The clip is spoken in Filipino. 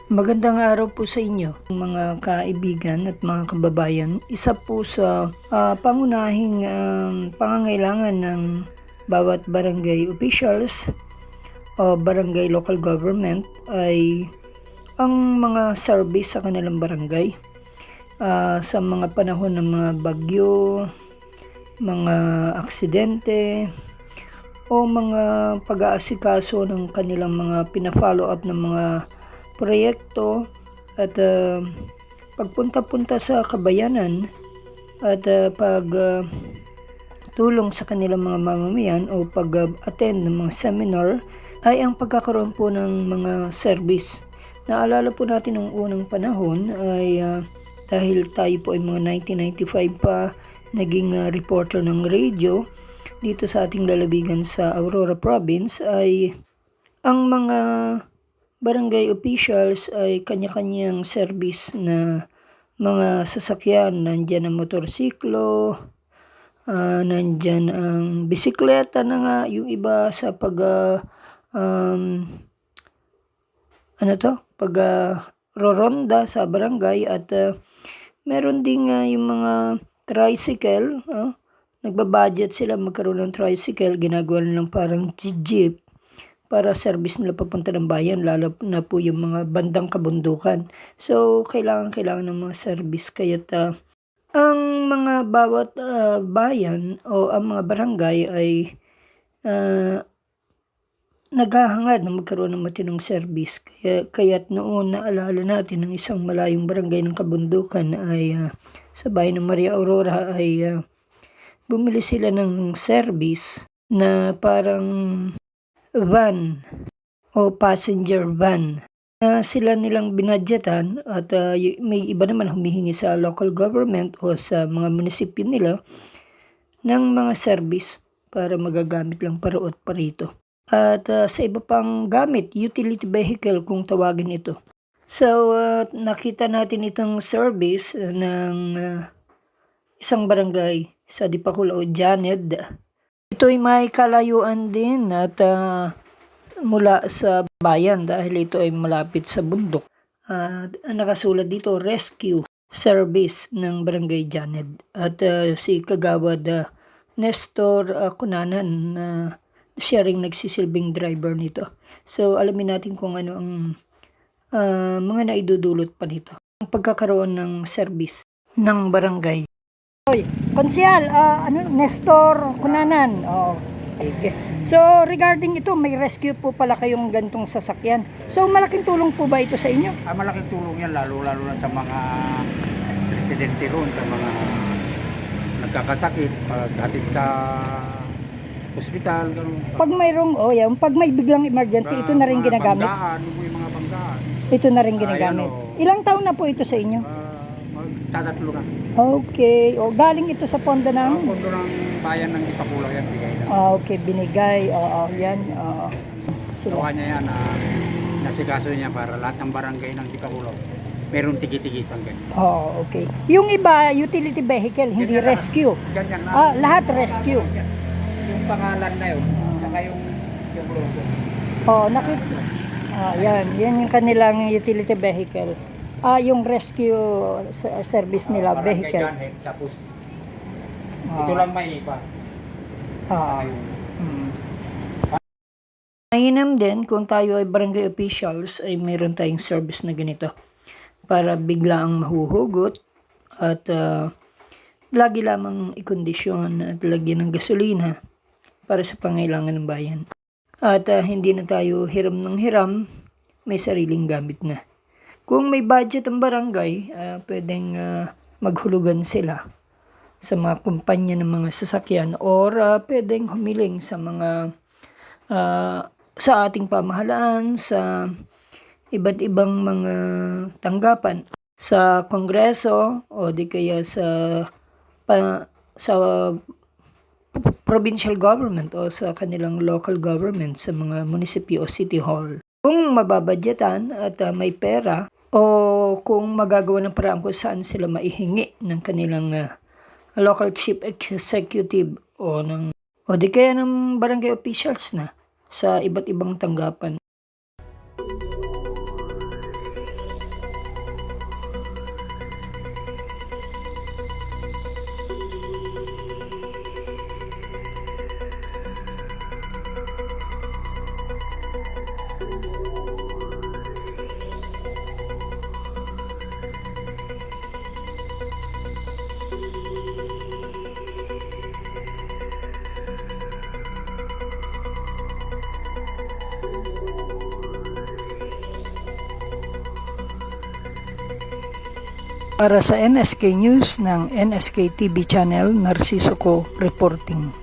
Magandang araw po sa inyo mga kaibigan at mga kababayan. Isa po sa pangunahing pangangailangan ng bawat barangay officials o barangay local government ay ang mga service sa kanilang barangay. Sa mga panahon ng mga bagyo, mga aksidente, o mga pag-aasikaso ng kanilang mga pina-follow up ng mga proyekto at pagpunta-punta sa kabayanan at pagtulong sa kanilang mga mamamayan o pag-attend ng mga seminar ay ang pagkakaroon po ng mga service. Naalala po natin noong unang panahon ay dahil tayo po ay mga 1995 pa naging reporter ng radio dito sa ating lalawigan sa Aurora Province, ay ang mga barangay officials ay kanya-kanyang service na mga sasakyan. Nandyan ang motorsiklo, nandyan ang bisikleta na nga, yung iba sa roronda sa barangay, at meron ding yung mga tricycle. Nagbabudget sila magkaroon ng tricycle, ginagawa nilang parang jeep para service nila papunta ng bayan, lalo na po yung mga bandang kabundukan. So, kailangan ng mga service. Kaya't ang mga bawat bayan o ang mga barangay ay naghahangad na magkaroon ng matinong service. Kaya't noon naalala natin ng isang malayong barangay ng kabundukan ay sa bayan ng Maria Aurora ay bumili sila ng service na parang van o passenger van na sila nilang binadgetan, at may iba naman humihingi sa local government o sa mga munisipyo nila ng mga service para magagamit lang paro't parito. At sa iba pang gamit, utility vehicle kung tawagin ito. So, nakita natin itong service ng isang barangay sa Dipakula o Janed. Ito'y may kalayuan din at mula sa bayan dahil ito ay malapit sa bundok. Nakasulat dito, rescue service ng Barangay Janed. At si Kagawad Nestor Cunanan, siya ring nagsisilbing driver nito. So alamin natin kung ano ang mga naidudulot pa nito. Ang pagkakaroon ng service ng barangay. Konsyal, Nestor Cunanan. Okay. So, regarding ito, may rescue po pala kayong gantong sasakyan. So, malaking tulong po ba ito sa inyo? Malaking tulong yan, lalo na sa mga residente roon, sa mga nagkakasakit, paghatid sa ospital. Pag may biglang emergency, ito na rin ginagamit? Yung mga banggaan. Ito na rin ginagamit. Ilang taon na po ito sa inyo? Tatatlo na. Okay. Galing ito sa pondo ng? Pondo ng bayan ng Dipakula yan, bigay na. Okay, binigay. Yan. Gawa niya yan, nasikaso niya para lahat ng barangay ng Dipakula meron tigi-tigisang ganyan. Okay. Yung iba, utility vehicle, hindi ganyan rescue. Ganyan na. Lahat rescue. Yung pangalan na yun, saka yung logo. Nakita. Yan yung kanilang utility vehicle. Yung rescue service nila, vehicle. Tapos, ito lang may iba. Mainam din kung tayo ay barangay officials ay mayroon tayong service na ganito para bigla ang mahuhugot at lagi lamang ikondisyon at lagyan ng gasolina para sa pangailangan ng bayan. At hindi na tayo hiram ng hiram, may sariling gamit na. Kung may budget ang barangay, pwedeng maghulugan sila sa mga kumpanya ng mga sasakyan, or pwedeng humiling sa mga sa ating pamahalaan, sa iba't ibang mga tanggapan sa Kongreso o di kaya sa provincial government o sa kanilang local government, sa mga munisipyo o city hall. Kung mababadgetan at may pera, o kung magagawa ng paraan kung saan sila maihingi ng kanilang local chief executive o di kaya ng barangay officials na sa iba't ibang tanggapan. Para sa NSK News ng NSK TV Channel, Narciso Co. Reporting.